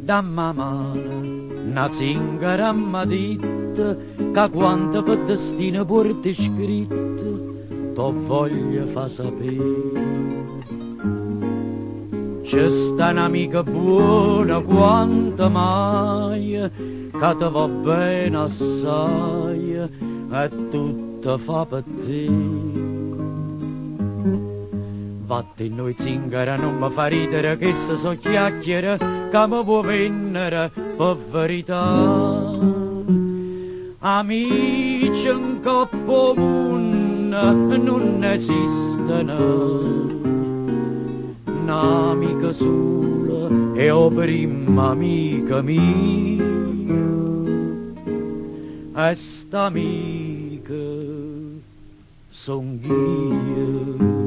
damma mano, una zingara m'ha detto che quanto per destino porti scritto, t'ho voglia fa sapere. C'è sta un'amica buona quanto mai, che ti va bene assai e tutto fa per te. Vatti noi zingara non mi fa ridere che se so chiacchiere che mi può vendere per verità. Amici in coppo non esistono, un'amica sola è o prima amica mia, e sta amica son io.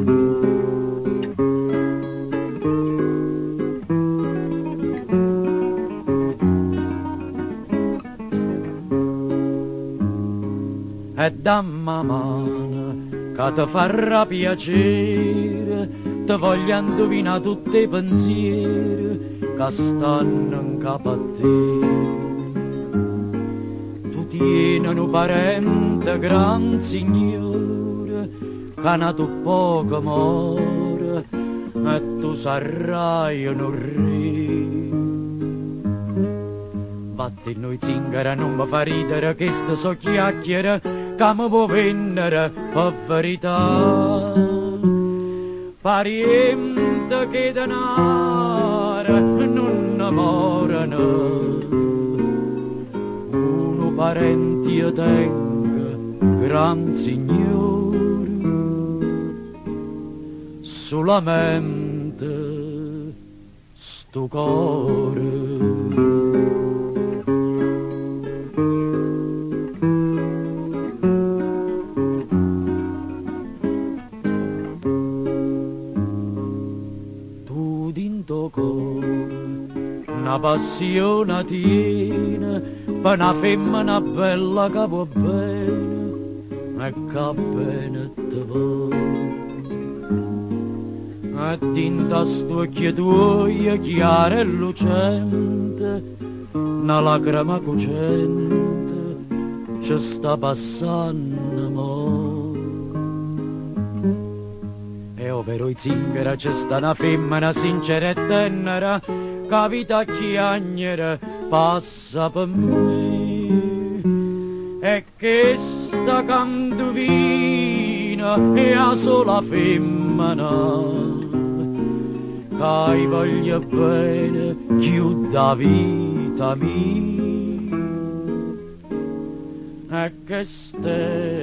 E damma mano che ti farà piacere, ti voglio indovinare tutti i pensieri che stanno in capo a te. Tu tieni un parente gran signore che ha nato poco amore e tu sarai un re. Vatti noi zingara non mi fa ridere che sto so chiacchiere che mi può vendere per verità. Pariente che denaro non innamorano, uno parente io tengo, gran signore, solamente sto cuore. Una passione tiene per una femmina bella che va bene e che bene te va. E dinta sto occhio tuoi chiaro e lucente, una lacrima cucente ci sta passando mo. E ovvero i zingara c'è sta una femmina sincera e tenera, che vita chiagnere passa per me, e che sta canduvina è la sola femmina che voglio bene più da vita mia, e che ste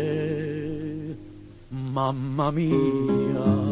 mamma mia.